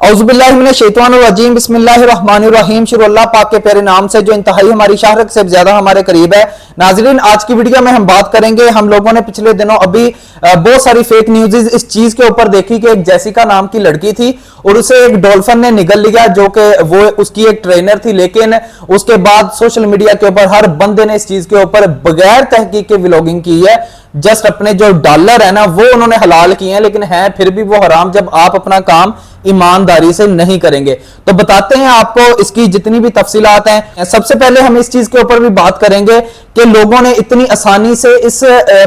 औज़ुबिल्लाहिमिनश्शैतानिर्रजीम बिस्मिल्लाहिर्रहमानिर्रहीम। शुरू अल्लाह पाक के प्यारे नाम से जो इंतहाई हमारी शाहरत से ज्यादा हमारे करीब है। नाज़रीन, आज की वीडियो में हम बात करेंगे, हम लोगों ने पिछले दिनों अभी बहुत सारी फेक न्यूज़ इस चीज के ऊपर देखी कि एक जेसिका नाम की लड़की थी और उसे एक डॉल्फिन ने निगल लिया, जो कि वो उसकी एक ट्रेनर थी। लेकिन उसके बाद सोशल मीडिया के ऊपर हर बंदे ने इस चीज के ऊपर बगैर तहकीक के व्लॉगिंग की है। जस्ट अपने जो डॉलर है ना वो उन्होंने हलाल किए हैं, लेकिन है फिर भी वो हराम जब आप अपना काम ईमानदारी से नहीं करेंगे। तो बताते हैं आपको इसकी जितनी भी तफसीलात हैं। सबसे पहले हम इस चीज के ऊपर भी बात करेंगे कि लोगों ने इतनी आसानी से इस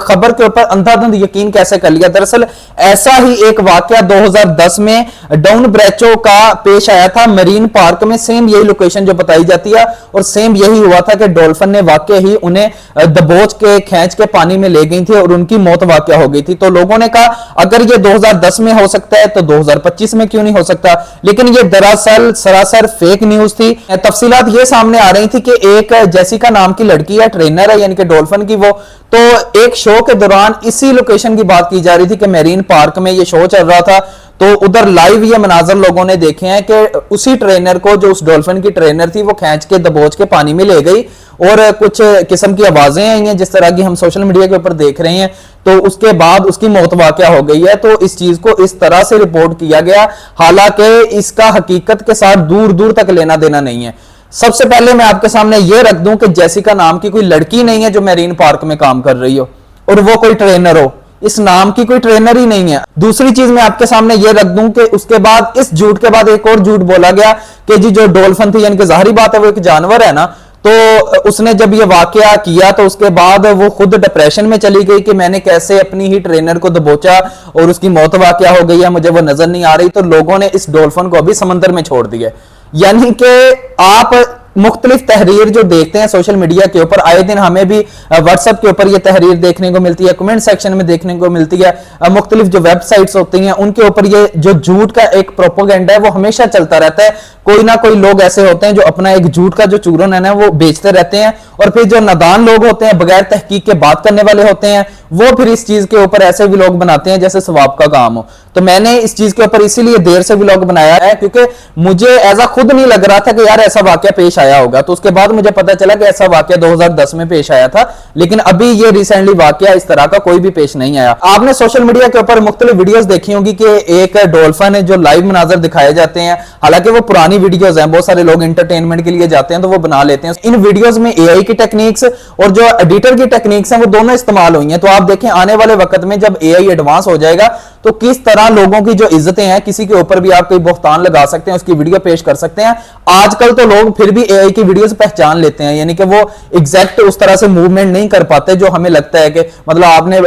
खबर के ऊपर अंधाधुंध यकीन कैसे कर लिया। दरअसल ऐसा ही एक वाकया 2010 में डाउन ब्रैचो का पेश आया था मरीन पार्क में। सेम यही लोकेशन जो बताई जाती है और सेम यही हुआ था कि डॉल्फिन ने वाकई ही उन्हें दबोच के खींच के पानी में ले गई थी और उनकी मौत वाकया हो गई थी। तो लोगों ने कहा अगर ये 2010 में हो सकता है तो 2025 में क्यों नहीं हो सकता। लेकिन ये दरअसल सरासर फेक न्यूज थी। तफसीलात ये सामने आ रही थी कि एक जेसिका नाम की लड़की है, ट्रेनर है यानी कि डॉल्फिन की वो, तो एक शो के दौरान इसी लोकेशन की बात की जा रही थी कि मैरीन पार्क में ये शो चल रहा था। तो उधर लाइव ये मनाजर लोगों ने देखे हैं कि उसी ट्रेनर को, जो उस डॉल्फिन की ट्रेनर थी, वो खींच के दबोच के पानी में ले गई और कुछ किस्म की आवाजें आई हैं जिस तरह की हम सोशल मीडिया के ऊपर देख रहे हैं। तो उसके बाद उसकी मौत वाकया हो गई है। तो इस चीज को इस तरह से रिपोर्ट किया गया, हालांकि इसका हकीकत के साथ दूर दूर तक लेना देना नहीं है। सबसे पहले मैं आपके सामने यह रख दूं कि जेसिका नाम की कोई लड़की नहीं है जो मैरीन पार्क में काम कर रही हो और वो कोई ट्रेनर हो। इस नाम की कोई ट्रेनर ही नहीं है। दूसरी चीज मैं आपके सामने ये रख दूं कि उसके बाद इस झूठ के बाद एक और झूठ बोला गया कि जी जो डॉल्फिन थी, यानी कि जाहिर बात है वो एक जानवर है ना, तो उसने जब ये वाकया किया तो उसके बाद वो खुद डिप्रेशन में चली गई कि मैंने कैसे अपनी ही ट्रेनर को दबोचा और उसकी मौत वाकया हो गई है, मुझे वो नजर नहीं आ रही। तो लोगों ने इस डॉल्फिन को अभी समंदर में छोड़ दिया। यानी कि आप मुख्तलिफ तहरीर जो देखते हैं सोशल मीडिया के ऊपर, आए दिन हमें भी व्हाट्सएप के ऊपर ये तहरीर देखने को मिलती है, कमेंट सेक्शन में देखने को मिलती है, मुख्तलिफ जो वेबसाइट्स होती हैं उनके ऊपर ये जो झूठ का एक प्रोपोगेंडा है वो हमेशा चलता रहता है। कोई ना कोई लोग ऐसे होते हैं जो अपना एक झूठ का जो चूरन है ना वो बेचते रहते हैं, और फिर जो नादान लोग होते हैं, बगैर तहकीक के बात करने वाले होते हैं, वो फिर इस चीज के ऊपर ऐसे व्लॉग बनाते हैं जैसे सवाब का काम हो। तो मैंने इस चीज के ऊपर इसीलिए देर से व्लॉग बनाया है क्योंकि मुझे ऐसा खुद नहीं लग रहा था कि यार ऐसा वाकया पेश आया होगा। तो उसके बाद मुझे पता चला कि ऐसा वाकया 2010 में पेश आया था, लेकिन अभी ये रिसेंटली वाकया इस तरह का कोई भी पेश नहीं आया। आपने सोशल मीडिया के ऊपर मुख्तलिफ वीडियोस देखी होंगी कि एक डॉल्फिन है जो लाइव मनाजर दिखाए जाते हैं, हालांकि वो पुरानी वीडियोस हैं, बहुत सारे लोग एंटरटेनमेंट के लिए जाते हैं तो वो बना लेते हैं। इन वीडियोस में एआई की टेक्निक्स और जो एडिटर की टेक्निक्स हैं वो दोनों इस्तेमाल हुई हैं। तो आप देखें आने वाले वक्त में जब एआई एडवांस हो जाएगा तो किस तरह लोगों की जो इज्जतें हैं, किसी के ऊपर भी आप कोई बख्तान लगा सकते हैं, उसकी वीडियो पेश कर सकते हैं। आजकल तो लोग फिर भी एआई की वीडियोस पहचान लेते हैं, यानी कि वो एग्जैक्ट उस तरह से मूवमेंट नहीं कर पाते जो हमें लगता है कि मतलब आपने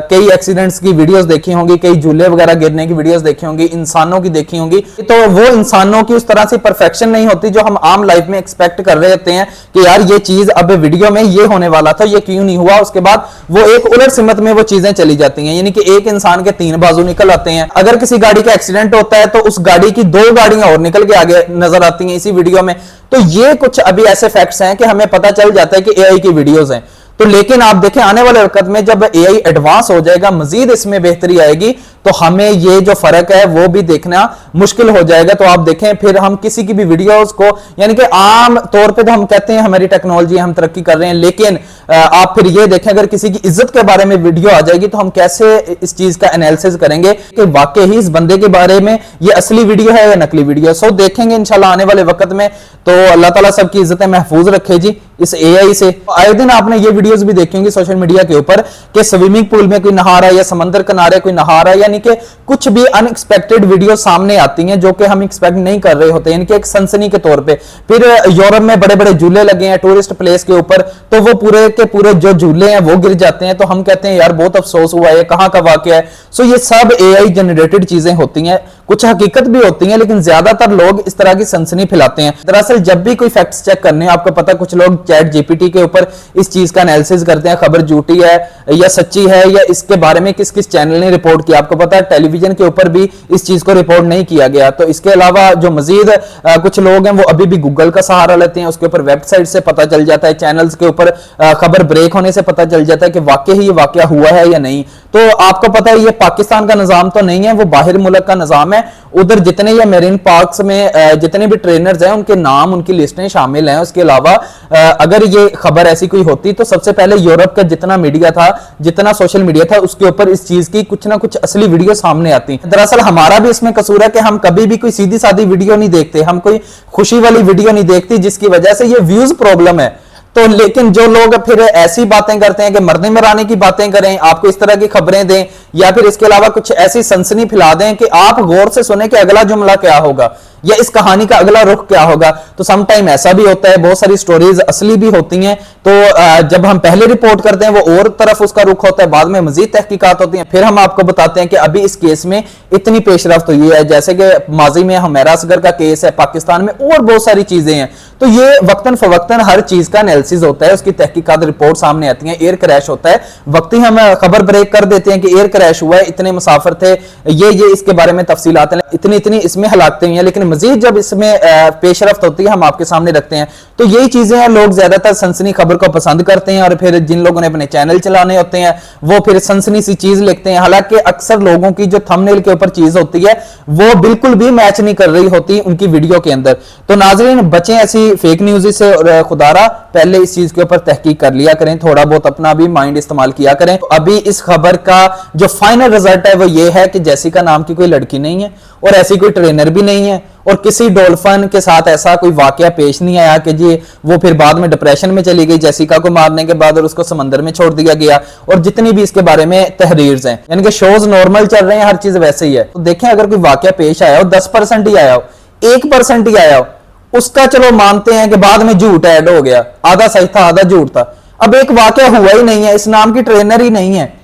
कई एक्सीडेंट्स की वीडियोस देखी होंगी, कई झूले वगैरह गिरने की वीडियोस देखी होंगी, इंसानों की देखी होंगी, तो वो इंसानों की उस तरह से परफेक्शन नहीं होती जो हम आम लाइफ में एक्सपेक्ट कर रहे होते हैं कि यार ये चीज अब वीडियो में ये होने वाला था, ये क्यों नहीं हुआ। उसके बाद वो एक उलट सिमत में वो चीजें चली जाती हैं, यानी कि एक इंसान के तीन बाजू निकल आते हैं। अगर किसी गाड़ी का एक्सीडेंट होता है तो उस गाड़ी की दो गाड़ियां और निकल के आगे नजर आती हैं इसी वीडियो में। तो ये कुछ अभी ऐसे फैक्ट्स हैं कि हमें पता चल जाता है कि एआई की वीडियोस हैं। तो लेकिन आप देखें आने वाले वक्त में जब एआई एडवांस हो जाएगा, मजीद इसमें बेहतरी आएगी, तो हमें ये जो फर्क है वो भी देखना मुश्किल हो जाएगा। तो आप देखें फिर हम किसी की भी वीडियोस को, यानी कि आम तौर पे तो हम कहते हैं हमारी टेक्नोलॉजी, हम तरक्की कर रहे हैं, लेकिन आप फिर ये देखें अगर किसी की इज्जत के बारे में वीडियो आ जाएगी तो हम कैसे इस चीज का एनालिसिस करेंगे कि वाकई ही इस बंदे के बारे में ये असली वीडियो है या नकली वीडियो। सो देखेंगे इंशाल्लाह आने वाले वक्त में। तो अल्लाह ताला सबकी इज्जतें महफूज रखे जी इस एआई से। आए दिन आपने ये वीडियोस भी देखी होंगी सोशल मीडिया के ऊपर कि स्विमिंग पूल में कोई नहा रहा है या समंदर किनारे कोई नहा रहा है, यानी कि कुछ भी अनएक्सपेक्टेड वीडियो सामने आती हैं जो कि हम एक्सपेक्ट नहीं कर रहे होते, यानी कि एक सनसनी के तौर पे। फिर यूरोप में बड़े बड़े झूले लगे हैं टूरिस्ट प्लेस के ऊपर, तो वो पूरे के पूरे जो झूले हैं वो गिर जाते हैं। तो हम कहते हैं यार बहुत अफसोस हुआ है, कहां का वाकया है। सो ये सब एआई जनरेटेड चीजें होती हैं, कुछ हकीकत भी होती हैं, लेकिन ज्यादातर लोग इस तरह की सनसनी फैलाते हैं। दरअसल जब भी कोई फैक्ट्स चेक करने हैं, आपको पता कुछ लोग चैट जीपीटी के ऊपर इस चीज का एनालिसिस करते हैं, खबर झूठी है या सच्ची है, या इसके बारे में किस किस चैनल ने रिपोर्ट किया। आपको पता है टेलीविजन के ऊपर भी इस चीज को रिपोर्ट नहीं किया गया। तो इसके अलावा जो मजीद कुछ लोग हैं वो अभी भी गूगल का सहारा लेते हैं, उसके ऊपर वेबसाइट से पता चल जाता है, चैनल्स के ऊपर खबर ब्रेक होने से पता चल जाता है कि वाकई ही ये वाकया हुआ है या नहीं। तो आपको पता है ये पाकिस्तान का निजाम तो नहीं है, वो बाहर मुल्क का निजाम है। हैं, उधर जितने ये मेरीन पार्क्स में जितने भी ट्रेनर्स हैं उनके नाम, उनकी लिस्टें शामिल हैं। उसके अलावा अगर ये खबर ऐसी कोई होती तो सबसे पहले यूरोप का जितना मीडिया था, जितना सोशल मीडिया था, उसके ऊपर इस चीज की कुछ ना कुछ असली वीडियो सामने आती। दरअसल हमारा भी इसमें कसूर है कि हम कभी भी कोई सीधी सादी वीडियो नहीं देखते, हम कोई खुशी वाली वीडियो नहीं देखती, जिसकी वजह से ये व्यूज प्रॉब्लम है। तो लेकिन जो लोग फिर ऐसी बातें करते हैं कि मरने मराने की बातें करें, आपको इस तरह की खबरें दें, या फिर इसके अलावा कुछ ऐसी सनसनी फैला दें कि आप गौर से सुने कि अगला जुमला क्या होगा या इस कहानी का अगला रुख क्या होगा। तो सम टाइम ऐसा भी होता है, बहुत सारी स्टोरीज असली भी होती हैं। तो जब हम पहले रिपोर्ट करते हैं वो और तरफ उसका रुख होता है, बाद में मजीद तहकीकात होती हैं, फिर हम आपको बताते हैं कि अभी इस केस में इतनी पेशरफ्त हुई है। जैसे कि माजी में हुमैरा असगर का केस है, पाकिस्तान में और बहुत सारी चीजें हैं। तो ये वक्तन फवक्तन हर चीज का एनालिसिस होता है, उसकी तहकीकात रिपोर्ट सामने आती है। एयर क्रैश होता है, वक्त ही हम खबर ब्रेक कर देते हैं कि एयर क्रैश हुआ है, इतने मुसाफिर थे, ये इसके बारे में तफसीलात हैं, इतनी इसमें हलाकतें हुई हैं। लेकिन मजीद जब इसमें पेशरफ्त होती है हम आपके सामने रखते हैं। तो यही चीजें हैं, लोग ज्यादातर सनसनी खबर को पसंद करते हैं, और फिर जिन लोगों ने अपने चैनल चलाने होते हैं वो फिर सनसनी सी चीज लिखते हैं। हालांकि अक्सर लोगों की जो थंबनेल के ऊपर चीज होती है वो बिल्कुल भी मैच नहीं कर रही होती उनकी वीडियो के अंदर। तो नाज़रीन बचें ऐसी फेक न्यूज से, और खुदारा पहले इस चीज के ऊपर तहकीक कर लिया करें, थोड़ा बहुत अपना भी माइंड इस्तेमाल किया करें। अभी इस खबर का जो फाइनल रिजल्ट है वो ये है कि जेसिका नाम की कोई लड़की नहीं है, और ऐसी कोई ट्रेनर भी नहीं है, और किसी डॉल्फिन के साथ ऐसा कोई वाकया पेश नहीं आया कि जी वो फिर बाद में डिप्रेशन में चली गई जेसिका को मारने के बाद और उसको समंदर में छोड़ दिया गया। और जितनी भी इसके बारे में तहरीर्स हैं, यानी कि शोज नॉर्मल चल रहे हैं, हर चीज वैसे ही है। तो देखें अगर कोई वाकया पेश आया हो, 10% ही आया हो, 1% ही आया हो, उसका चलो मानते हैं कि बाद में झूठ ऐड हो गया, आधा सही था आधा झूठ था। अब एक वाकया हुआ ही नहीं है, इस नाम की ट्रेनर ही नहीं है,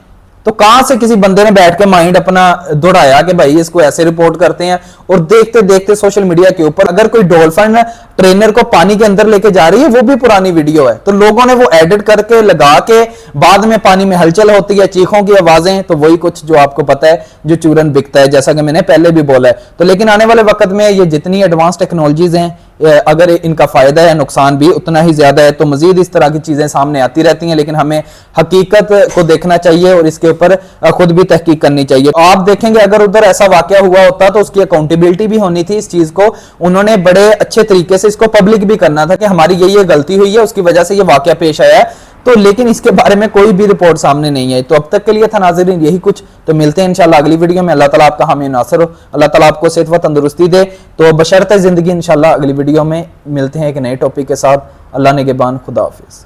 तो कहां से किसी बंदे ने बैठ के माइंड अपना दौड़ाया कि भाई इसको ऐसे रिपोर्ट करते हैं। और देखते देखते सोशल मीडिया के ऊपर अगर कोई डॉल्फिन ट्रेनर को पानी के अंदर लेके जा रही है, वो भी पुरानी वीडियो है, तो लोगों ने वो एडिट करके लगा के बाद में पानी में हलचल होती है, चीखों की आवाजें, तो वही कुछ जो आपको पता है जो चूरन बिकता है, जैसा कि मैंने पहले भी बोला है। तो लेकिन आने वाले वक्त में ये जितनी एडवांस टेक्नोलॉजीज हैं, अगर इनका फायदा है नुकसान भी उतना ही ज्यादा है। तो मजीद इस तरह की चीजें सामने आती रहती हैं, लेकिन हमें हकीकत को देखना चाहिए और इसके ऊपर खुद भी तहकीक करनी चाहिए। आप देखेंगे अगर उधर ऐसा वाकया हुआ होता तो उसकी अकाउंटेबिलिटी भी होनी थी। इस चीज को उन्होंने बड़े अच्छे तरीके से इसको पब्लिक भी करना था कि हमारी ये गलती हुई है, उसकी वजह से ये वाकया पेश आया है। तो लेकिन इसके बारे में कोई भी रिपोर्ट सामने नहीं आई। तो अब तक के लिए था नाज़रीन यही कुछ। तो मिलते हैं इंशाल्लाह अगली वीडियो में। अल्लाह ताला आपका हामी नासर हो, अल्लाह ताला आपको सेहत व तंदुरुस्ती दे। तो बशर्ते जिंदगी इंशाल्लाह अगली वीडियो में मिलते हैं एक नए टॉपिक के साथ। अल्लाह निगहबान, खुदा हाफिज।